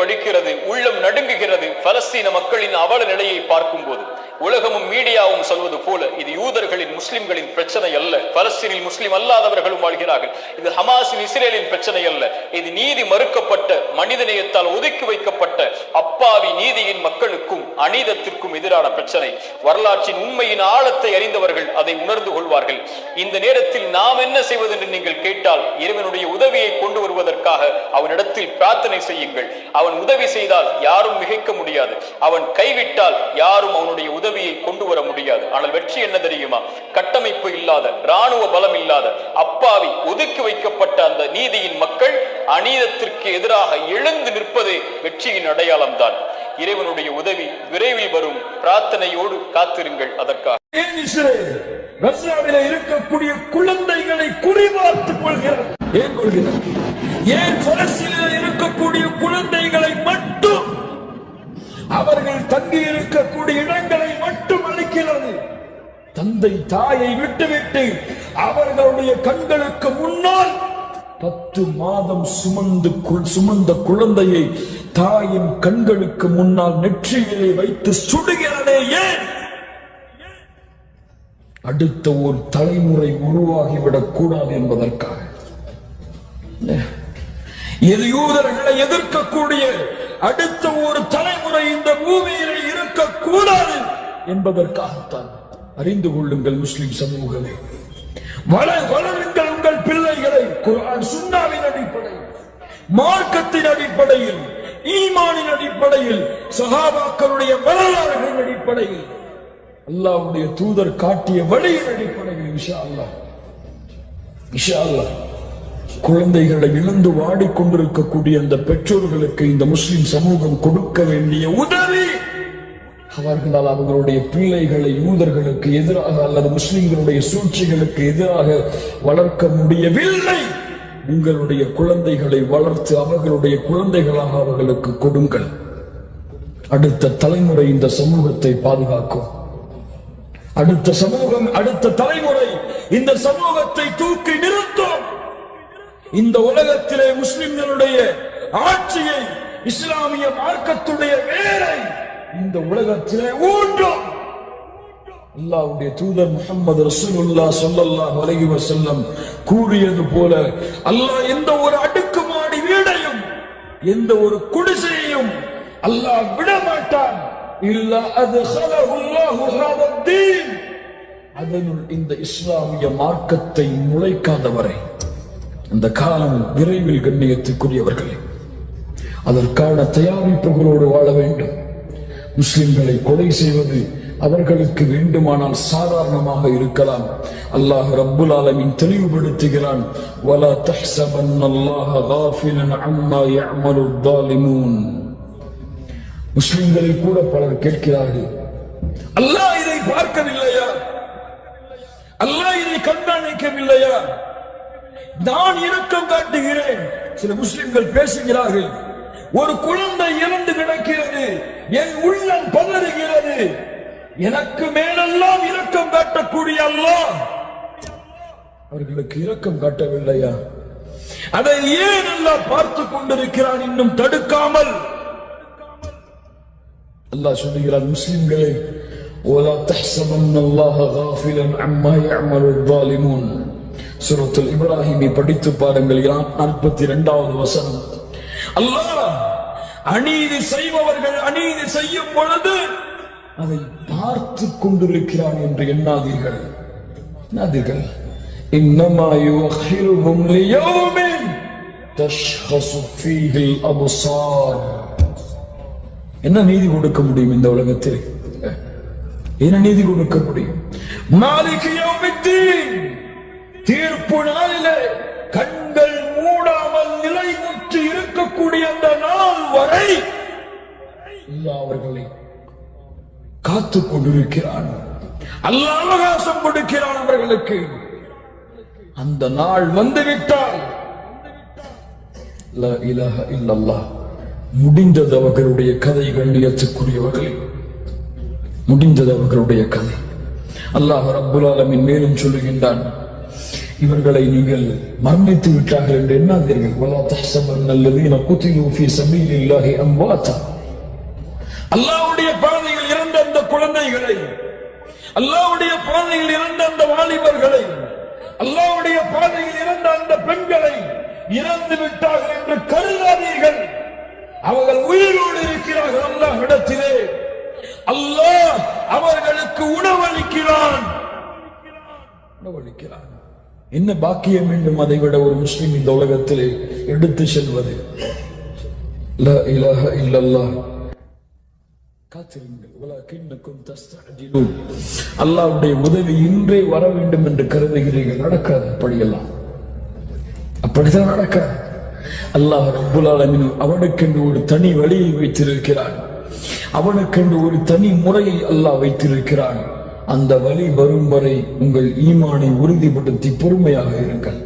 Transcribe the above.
வடிக்கிறது, உள்ளம் நடுங்குகிறது பலஸ்தீன மக்களின் அவல நிலையை பார்க்கும் போது. உலகமும் மீடியாவும் சொல்வது போல இது யூதர்களின் முஸ்லிம்களின் பிரச்சனை அல்ல, பலஸ்தீனில் முஸ்லிம் அல்லாதவர்களும் வாழ்கிறார்கள். இது ஹமாஸின் இஸ்ரேலின் பிரச்சனை அல்ல, இது நீதி மறுக்கப்பட்ட மனிதநேயத்தால் ஒதுக்கி வைக்கப்பட்ட அப்பாவி நீதியின் மக்களுக்கும் அநீதத்திற்கும் எதிரான பிரச்சனை. வரலாற்றின் உண்மையின் ஆழத்தை அறிந்தவர்கள் அதை உணர்ந்து கொள்வார்கள். இந்த நேரத்தில் நாம் என்ன செய்வது என்று நீங்கள் கேட்டால், இறைவனுடைய உதவியை கொண்டு வருவதற்காக அவனிடத்தில் பிரார்த்தனை செய்யுங்கள். அவன் உதவி செய்தால் யாரும் மிகைக்க முடியாது, அவன் கைவிட்டால் யாரும் அவனுடைய உதவியை கொண்டு வர முடியாது. ஆனால் வெற்றி என்ன தெரியுமா? கட்டமைப்பு இல்லாத, ராணுவ பலம் இல்லாத, அப்பாவி ஒதுக்கி வைக்கப்பட்ட அந்த நீதியின் மக்கள் அநீதத்திற்கு எதிராக எழுந்து நிற்பதே வெற்றியின் அடையாளம் தான். இறைவனுடைய உதவி விரைவில் வரும், பிரார்த்தனையோடு காத்திருங்கள். அதற்காக ரஷ்யாவிலே இருக்கக்கூடிய குழந்தைகளை குறிபார்த்துக் கொள்கிறது. ஏன் கொள்கிறது? ஏன் பலஸ்தீனில் இருக்கக்கூடிய குழந்தைகளை மட்டும், அவர்கள் தங்கி இருக்கக்கூடிய இடங்களை மட்டும் அளிக்கிறது? தந்தை தாயை விட்டுவிட்டு அவர்களுடைய கண்களுக்கு முன்னால் 10 மாதம் சுமந்த குழந்தையை தாயின் கண்களுக்கு முன்னால் நெற்றியிலே வைத்து சுடுகிறதே ஏன்? அடுத்த ஒரு தலைமுறை உருவாகிவிடக் கூடாது என்பதற்காக. யூதர்களை எதிர்க்கக்கூடிய அடுத்த ஒரு தலைமுறை இந்த பூமியிலே இருக்கக்கூடாது என்பதற்காகத்தான். அறிந்து கொள்ளுங்கள் முஸ்லிம் சமூகமே, வளருங்கள் உங்கள் பிள்ளைகளை குர்ஆன் சுன்னாவின் அடிப்படையில், மார்க்கத்தின் அடிப்படையில், ஈமானின் அடிப்படையில், சஹாபாக்களுடைய வரலாறுகளின் அடிப்படையில், அல்லாஹ்வுடைய தூதர் காட்டிய வழியின் அடிப்படையில் இன்ஷா அல்லாஹ் குழந்தைகளை இழந்து வாடிக்கொண்டிருக்கக்கூடிய அந்த பெற்றோர்களுக்கு இந்த முஸ்லிம் சமூகம் கொடுக்க வேண்டிய உதவி, அவர்களால் அவர்களுடைய பிள்ளைகளை யூதர்களுக்கு எதிராக அல்லது முஸ்லிம்களுடைய சூழ்ச்சிகளுக்கு எதிராக வளர்க்க முடியவில்லை. உங்களுடைய குழந்தைகளை வளர்த்து அவர்களுடைய குழந்தைகளாக அவர்களுக்கு கொடுங்கள். அடுத்த தலைமுறை இந்த சமூகத்தை பாதுகாக்கும். அடுத்த தலைமுறை இந்த சமூகத்தை தூக்கி நிறுத்தும். இந்த உலகத்திலே முஸ்லிம்களுடைய ஆட்சியை, இஸ்லாமிய மார்க்கத்துடைய வேரை இந்த உலகத்திலே ஊன்றும். அல்லாஹ்வுடைய தூதர் முஹம்மது ரசூலுல்லாஹ் ஸல்லல்லாஹு அலைஹி வஸல்லம் கூறியது போல, அல்லாஹ் எந்த ஒரு அடுக்குமாடி வீடையும், எந்த ஒரு குடிசையையும் அல்லாஹ் விட மாட்டான். இல்லா அத்கலஹு அல்லாஹு ஹாதா தீன், அதனுள் இந்த இஸ்லாமிய மார்க்கத்தை நுழைக்காதவரை அந்த காலம் விரைவில். கண்ணியத்துக்குரியவர்களே, அதற்கான தயாரிப்புகளோடு வாழ வேண்டும். முஸ்லிம்களை கொலை செய்வது அவர்களுக்கு வேண்டுமானால் சாதாரணமாக இருக்கலாம். அல்லாஹ் ரப்புல் ஆலமீன் தெளிவுபடுத்துகிறான், வலா தஹ்ஸபன்னல்லாஹ காஃபிலன் அம்மா யஅமலு ஸாலிமூன். முஸ்லிம்களை கூட பலர் கேட்கிறார்கள், அல்லாஹ் இதை பார்க்கவில்லையா? அல்லாஹ் இதை கண்காணிக்கவில்லையா? நான் இரக்கம் காட்டுகிறேன். சில முஸ்லிம்கள் பேசுகிறார்கள், ஒரு குழந்தை இறந்து கிடக்கிறது, என் உள்ளம் பதறுகிறது, எனக்கு மேலெல்லாம் இரக்கம் காட்டக்கூடிய அல்லாஹ் அவர்களுக்கு இரக்கம் காட்டவில்லையா? அதை ஏன் அல்லாஹ் பார்த்துக் கொண்டிருக்கிறான் இன்னும் தடுக்காமல்? அல்லாஹ் சொல்லுகிறான், முஸ்லிம்களே, ولا تحسبن الله غافلا عما يعمل الظالمون. சூரத்துல் இப்ராஹீமை படித்து பாருங்கள், 42வது வசனம். அல்லாஹ் அநீதி செய்பவர்கள் அநீதி செய்யும் பொழுது அதை பார்த்து கொண்டிருக்கிறான் என்று எண்ணாதீர்கள். இன்னமா யுஅخிருஹும் லியௌமின் தஷ்ஹஸு ஃபீஹில் அப்சார். என்ன நீதி கொடுக்க முடியும் இந்த உலகத்தில்? என்ன நீதி கொடுக்க முடியும்? மாலிக் யௌமித்தீன், தீர்ப்பு நாளிலே கண்கள் மூடாமல் நிலைமுற்று இருக்கக்கூடிய அந்த நாள் வரை அல்லாஹ் அவர்களை காத்துக் கொண்டிருக்கிறான். அல்லாஹ் அவகாசம் கொடுக்கிறான் அவர்களுக்கு. அந்த நாள் வந்துவிட்டால் லா இலாஹ இல்லல்லாஹ், முடிந்தது அவர்களுடைய கதை. கண்ணியத்துக்குரியவர்களே, முடிந்தது அவர்களுடைய கதை. அல்லாஹ் ரப்புல் ஆலமீன் மேலும் சொல்லுகின்றான், இவர்களை நீங்கள் மரணித்து விட்டார்கள் என்று எண்ணாதீர்கள். வலா தஹ்சபன்ன அல்லதீன குதிலூ ஃபீ ஸபீலில்லாஹி அம்வாதா. அல்லாஹ்வுடைய பாதையில் இறந்த அந்த குழந்தைகளை, அல்லாஹ்வுடைய பாதையில் இறந்த அந்த வாலிபர்களை, அல்லாஹ்வுடைய பாதையில் இறந்த அந்த பெண்களை இறந்து விட்டார்கள் என்று கருதாதீர்கள். அவர்கள் உயிரோடு இருக்கிறார்கள். அல்லாஹ் இடத்திலே அல்லாஹ் அவர்களுக்கு உணவளிக்கிறான். என்ன பாக்கியம் வேண்டும் அதை விட ஒரு முஸ்லிம் இந்த உலகத்திலே எடுத்து செல்வது? லா இலாஹ இல்லல்லாஹ். காத்திருங்கள். வலக்கின்னக்கும் தஸ்தஅஜிலூன். அல்லாஹ்வுடைய உதவி இன்றே வர வேண்டும் என்று கருதுகிறீர்கள். நடக்காது. அப்படித்தான் நடக்காது. அல்லாஹ் ரப்புல் ஆலமீன் அவனுக்கென்று ஒரு தனி வழியை வைத்திருக்கிறான். அவனுக்கென்று ஒரு தனி முறையை அல்லாஹ் வைத்திருக்கிறான். அந்த வழி வரும் வரை உங்கள் ஈமானை உறுதிப்படுத்தி பொறுமையாக இருங்கள்.